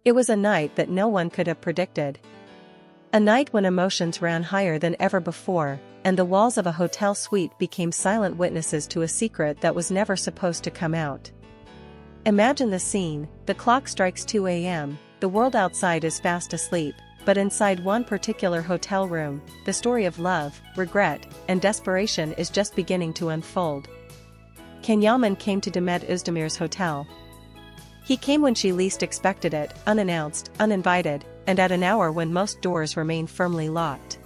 It was a night that no one could have predicted. A night when emotions ran higher than ever before, and the walls of a hotel suite became silent witnesses to a secret that was never supposed to come out. Imagine the scene: the clock strikes 2 a.m., the world outside is fast asleep, but inside one particular hotel room, the story of love, regret, and desperation is just beginning to unfold. Yaman came to Demet Özdemir's hotel. He came when she least expected it, unannounced, uninvited, and at an hour when most doors remain firmly locked.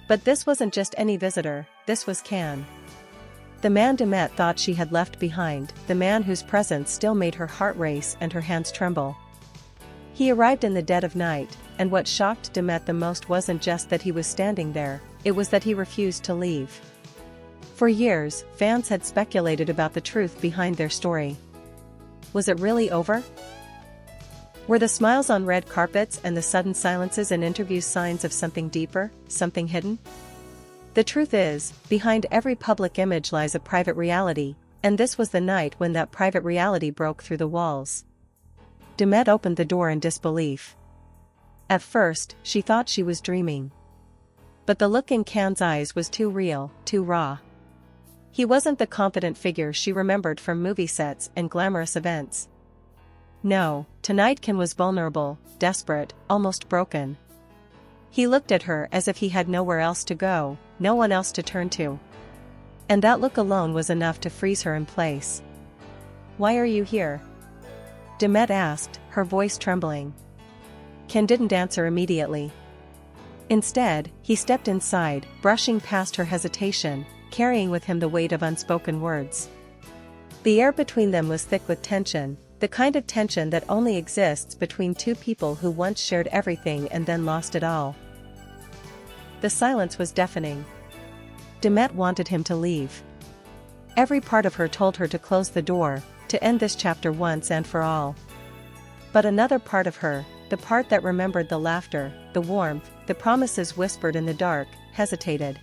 But this wasn't just any visitor, this was Can. The man Demet thought she had left behind, the man whose presence still made her heart race and her hands tremble. He arrived in the dead of night, and what shocked Demet the most wasn't just that he was standing there, it was that he refused to leave. For years, fans had speculated about the truth behind their story. Was it really over? Were the smiles on red carpets and the sudden silences in interviews signs of something deeper, something hidden? The truth is, behind every public image lies a private reality, and this was the night when that private reality broke through the walls. Demet opened the door in disbelief. At first, she thought she was dreaming. But the look in Can's eyes was too real, too raw. He wasn't the confident figure she remembered from movie sets and glamorous events. No, tonight Can was vulnerable, desperate, almost broken. He looked at her as if he had nowhere else to go, no one else to turn to. And that look alone was enough to freeze her in place. "Why are you here?" Demet asked, her voice trembling. Can didn't answer immediately. Instead, he stepped inside, brushing past her hesitation, carrying with him the weight of unspoken words. The air between them was thick with tension, the kind of tension that only exists between two people who once shared everything and then lost it all. The silence was deafening. Demet wanted him to leave. Every part of her told her to close the door, to end this chapter once and for all. But another part of her, the part that remembered the laughter, the warmth, the promises whispered in the dark, hesitated.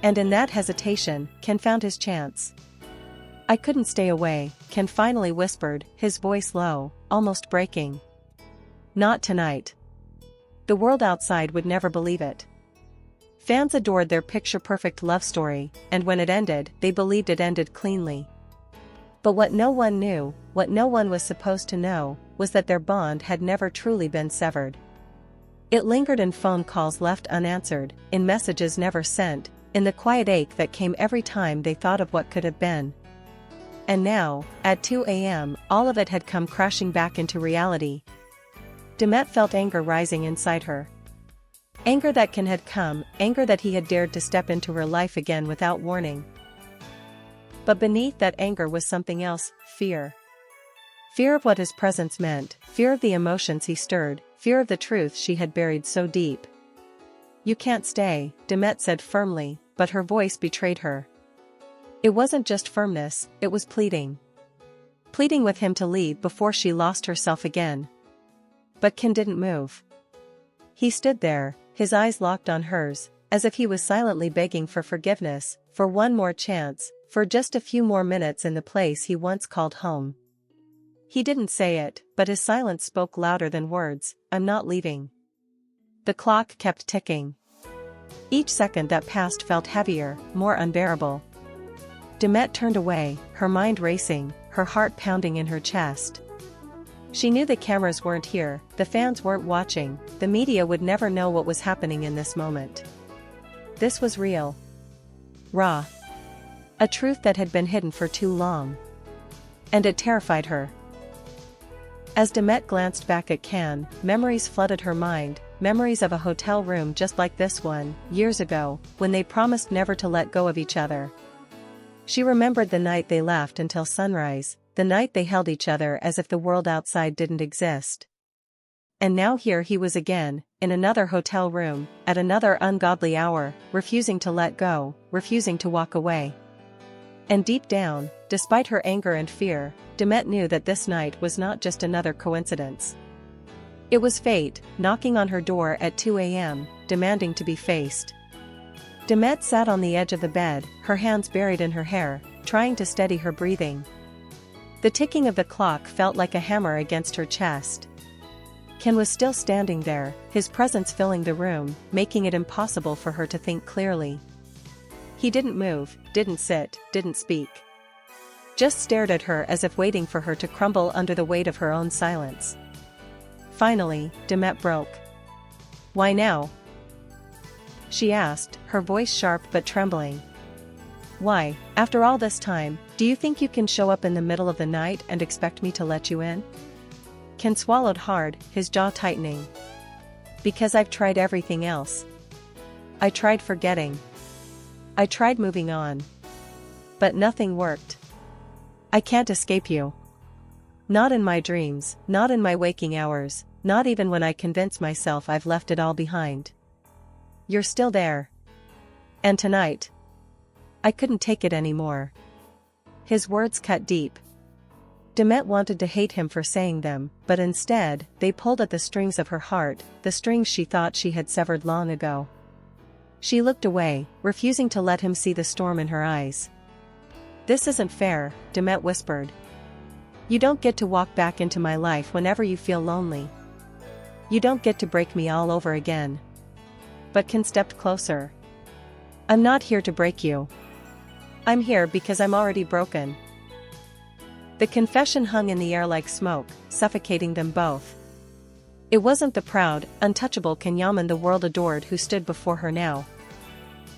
And in that hesitation, Can found his chance. "I couldn't stay away," Can finally whispered, his voice low, almost breaking. "Not tonight." The world outside would never believe it. Fans adored their picture-perfect love story, and when it ended, they believed it ended cleanly. But what no one knew, what no one was supposed to know, was that their bond had never truly been severed. It lingered in phone calls left unanswered, in messages never sent, in the quiet ache that came every time they thought of what could have been. And now, at 2 a.m., all of it had come crashing back into reality. Demet felt anger rising inside her. Anger that Can had come, anger that he had dared to step into her life again without warning. But beneath that anger was something else: fear. Fear of what his presence meant, fear of the emotions he stirred, fear of the truth she had buried so deep. "You can't stay," Demet said firmly, but her voice betrayed her. It wasn't just firmness, it was pleading. Pleading with him to leave before she lost herself again. But Can didn't move. He stood there, his eyes locked on hers, as if he was silently begging for forgiveness, for one more chance, for just a few more minutes in the place he once called home. He didn't say it, but his silence spoke louder than words: "I'm not leaving." The clock kept ticking. Each second that passed felt heavier, more unbearable. Demet turned away, her mind racing, her heart pounding in her chest. She knew the cameras weren't here, the fans weren't watching, the media would never know what was happening in this moment. This was real. Raw. A truth that had been hidden for too long. And it terrified her. As Demet glanced back at Can, memories flooded her mind, memories of a hotel room just like this one, years ago, when they promised never to let go of each other. She remembered the night they laughed until sunrise, the night they held each other as if the world outside didn't exist. And now here he was again, in another hotel room, at another ungodly hour, refusing to let go, refusing to walk away. And deep down, despite her anger and fear, Demet knew that this night was not just another coincidence. It was fate, knocking on her door at 2 a.m., demanding to be faced. Demet sat on the edge of the bed, her hands buried in her hair, trying to steady her breathing. The ticking of the clock felt like a hammer against her chest. Ken was still standing there, his presence filling the room, making it impossible for her to think clearly. He didn't move, didn't sit, didn't speak. Just stared at her as if waiting for her to crumble under the weight of her own silence. Finally, Demet broke. "Why now?" she asked, her voice sharp but trembling. "Why, after all this time, do you think you can show up in the middle of the night and expect me to let you in?" Ken swallowed hard, his jaw tightening. "Because I've tried everything else. I tried forgetting. I tried moving on. But nothing worked. I can't escape you. Not in my dreams, not in my waking hours, not even when I convince myself I've left it all behind. You're still there. And tonight, I couldn't take it anymore." His words cut deep. Demet wanted to hate him for saying them, but instead, they pulled at the strings of her heart, the strings she thought she had severed long ago. She looked away, refusing to let him see the storm in her eyes. "This isn't fair," Demet whispered. "You don't get to walk back into my life whenever you feel lonely. You don't get to break me all over again." But Ken stepped closer. "I'm not here to break you. I'm here because I'm already broken." The confession hung in the air like smoke, suffocating them both. It wasn't the proud, untouchable Kenyaman the world adored who stood before her now.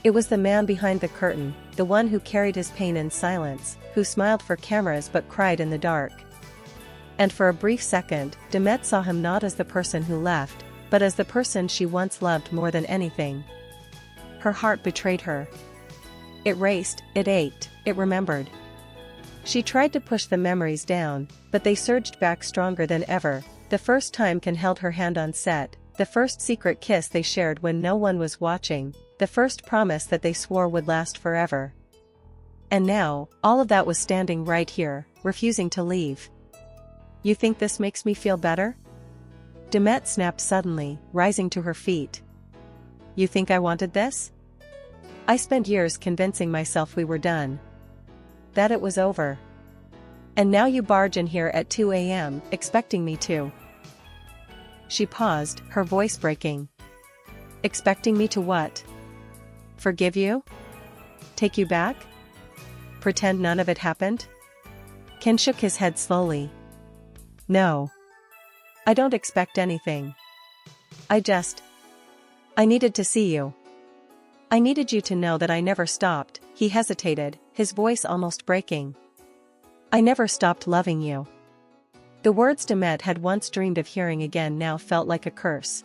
It was the man behind the curtain, the one who carried his pain in silence, who smiled for cameras but cried in the dark. And for a brief second, Demet saw him not as the person who left, but as the person she once loved more than anything. Her heart betrayed her. It raced, it ached, it remembered. She tried to push the memories down, but they surged back stronger than ever. The first time Ken held her hand on set, the first secret kiss they shared when no one was watching, the first promise that they swore would last forever. And now, all of that was standing right here, refusing to leave. "You think this makes me feel better?" Demet snapped suddenly, rising to her feet. "You think I wanted this? I spent years convincing myself we were done. That it was over. And now you barge in here at 2 a.m., expecting me to." She paused, her voice breaking. "Expecting me to what? Forgive you? Take you back? Pretend none of it happened?" Ken shook his head slowly. "No. I don't expect anything. I needed to see you. I needed you to know that I never stopped." He hesitated, his voice almost breaking. "I never stopped loving you." The words Demet had once dreamed of hearing again now felt like a curse.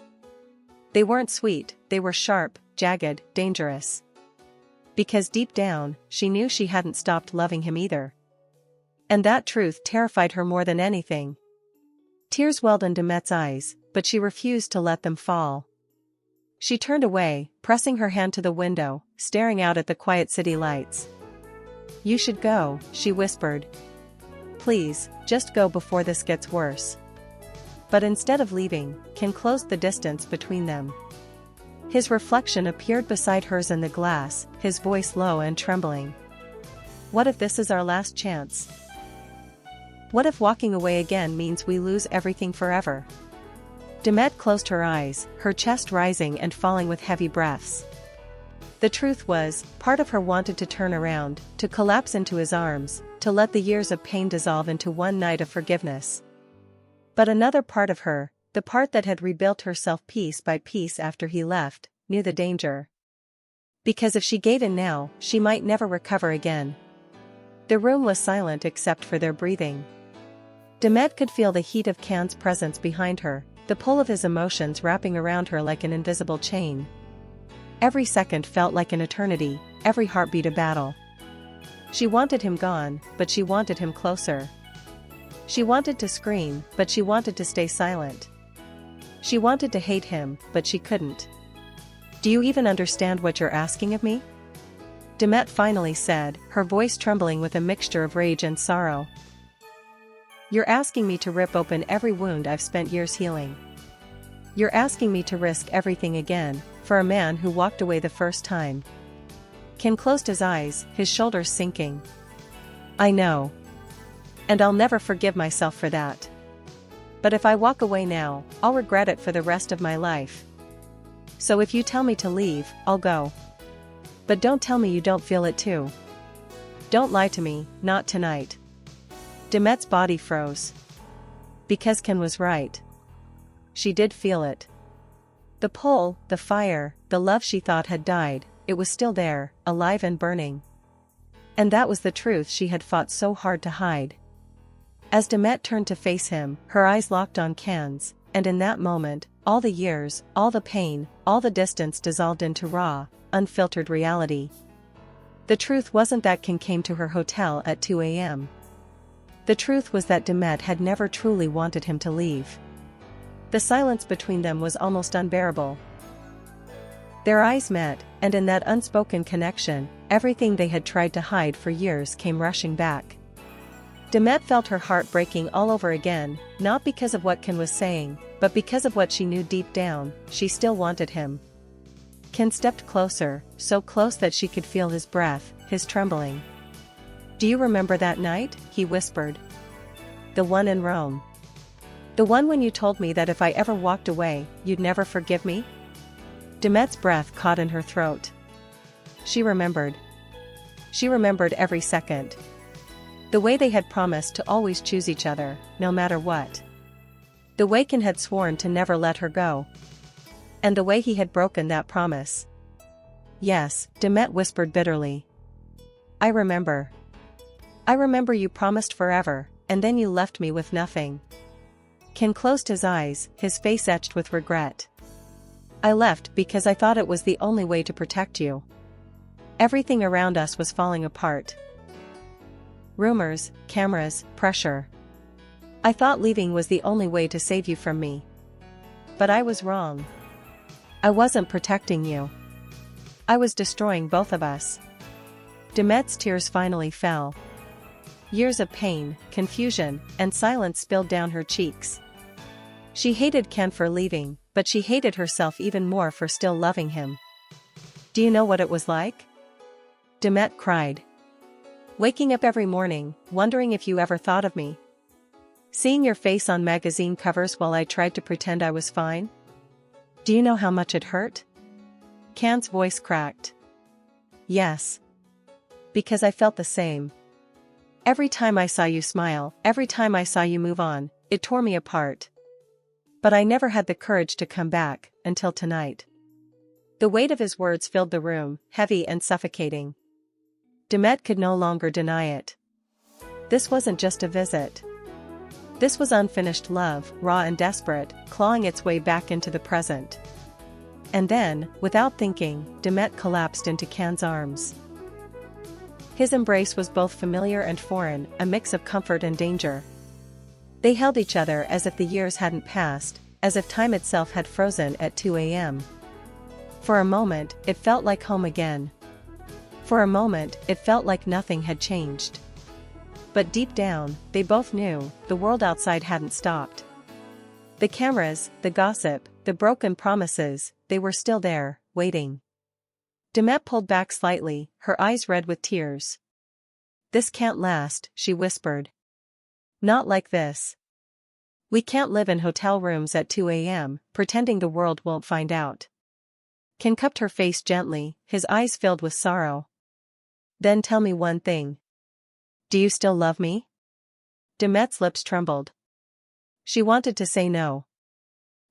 They weren't sweet, they were sharp, jagged, dangerous. Because deep down, she knew she hadn't stopped loving him either. And that truth terrified her more than anything. Tears welled in Demet's eyes, but she refused to let them fall. She turned away, pressing her hand to the window, staring out at the quiet city lights. "You should go," she whispered. "Please, just go before this gets worse." But instead of leaving, Ken closed the distance between them. His reflection appeared beside hers in the glass, his voice low and trembling. "What if this is our last chance? What if walking away again means we lose everything forever?" Demet closed her eyes, her chest rising and falling with heavy breaths. The truth was, part of her wanted to turn around, to collapse into his arms, to let the years of pain dissolve into one night of forgiveness. But another part of her, the part that had rebuilt herself piece by piece after he left, knew the danger. Because if she gave in now, she might never recover again. The room was silent except for their breathing. Demet could feel the heat of Ken's presence behind her, the pull of his emotions wrapping around her like an invisible chain. Every second felt like an eternity, every heartbeat a battle. She wanted him gone, but she wanted him closer. She wanted to scream, but she wanted to stay silent. She wanted to hate him, but she couldn't. "Do you even understand what you're asking of me?" Demet finally said, her voice trembling with a mixture of rage and sorrow. "You're asking me to rip open every wound I've spent years healing. You're asking me to risk everything again, for a man who walked away the first time." Ken closed his eyes, his shoulders sinking. "I know. And I'll never forgive myself for that. But if I walk away now, I'll regret it for the rest of my life. So if you tell me to leave, I'll go. But don't tell me you don't feel it too. Don't lie to me, not tonight. Demet's body froze. Because Ken was right. She did feel it. The pull, the fire, the love she thought had died, it was still there, alive and burning. And that was the truth she had fought so hard to hide. As Demet turned to face him, her eyes locked on Ken's, and in that moment, all the years, all the pain, all the distance dissolved into raw, unfiltered reality. The truth wasn't that Ken came to her hotel at 2 a.m. The truth was that Demet had never truly wanted him to leave. The silence between them was almost unbearable. Their eyes met, and in that unspoken connection, everything they had tried to hide for years came rushing back. Demet felt her heart breaking all over again, not because of what Ken was saying, but because of what she knew deep down, she still wanted him. Ken stepped closer, so close that she could feel his breath, his trembling. "Do you remember that night?" he whispered. "The one in Rome. The one when you told me that if I ever walked away, you'd never forgive me?" Demet's breath caught in her throat. She remembered. She remembered every second. The way they had promised to always choose each other, no matter what. The way Ken had sworn to never let her go. And the way he had broken that promise. "Yes," Demet whispered bitterly. "I remember. I remember you promised forever, and then you left me with nothing." Ken closed his eyes, his face etched with regret. "I left because I thought it was the only way to protect you. Everything around us was falling apart. Rumors, cameras, pressure. I thought leaving was the only way to save you from me. But I was wrong. I wasn't protecting you. I was destroying both of us." Demet's tears finally fell. Years of pain, confusion, and silence spilled down her cheeks. She hated Ken for leaving, but she hated herself even more for still loving him. "Do you know what it was like?" Demet cried. "Waking up every morning, wondering if you ever thought of me. Seeing your face on magazine covers while I tried to pretend I was fine. Do you know how much it hurt?" Ken's voice cracked. "Yes. Because I felt the same. Every time I saw you smile, every time I saw you move on, it tore me apart. But I never had the courage to come back, until tonight." The weight of his words filled the room, heavy and suffocating. Demet could no longer deny it. This wasn't just a visit. This was unfinished love, raw and desperate, clawing its way back into the present. And then, without thinking, Demet collapsed into Ken's arms. His embrace was both familiar and foreign, a mix of comfort and danger. They held each other as if the years hadn't passed, as if time itself had frozen at 2 a.m. For a moment, it felt like home again. For a moment, it felt like nothing had changed. But deep down, they both knew, the world outside hadn't stopped. The cameras, the gossip, the broken promises, they were still there, waiting. Demet pulled back slightly, her eyes red with tears. "This can't last," she whispered. "Not like this. We can't live in hotel rooms at 2 a.m., pretending the world won't find out." Ken cupped her face gently, his eyes filled with sorrow. "Then tell me one thing. Do you still love me?" Demet's lips trembled. She wanted to say no.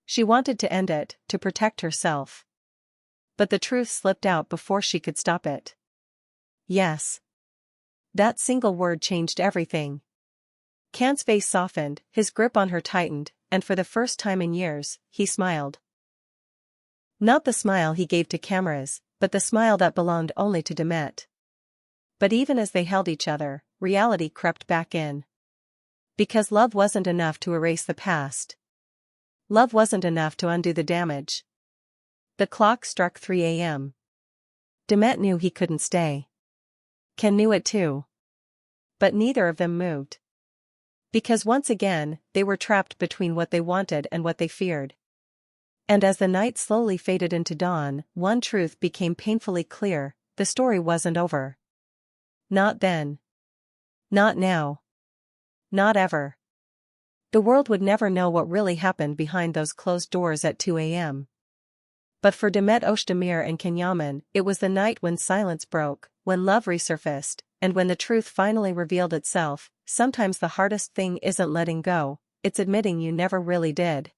She wanted to end it, to protect herself. But the truth slipped out before she could stop it. "Yes." That single word changed everything. Ken's face softened, his grip on her tightened, and for the first time in years, he smiled. Not the smile he gave to cameras, but the smile that belonged only to Demet. But even as they held each other, reality crept back in. Because love wasn't enough to erase the past. Love wasn't enough to undo the damage. The clock struck 3 a.m. Demet knew he couldn't stay. Ken knew it too. But neither of them moved. Because once again, they were trapped between what they wanted and what they feared. And as the night slowly faded into dawn, one truth became painfully clear: the story wasn't over. Not then. Not now. Not ever. The world would never know what really happened behind those closed doors at 2 a.m. But for Demet Özdemir and Kenyaman, it was the night when silence broke, when love resurfaced, and when the truth finally revealed itself. Sometimes the hardest thing isn't letting go, it's admitting you never really did.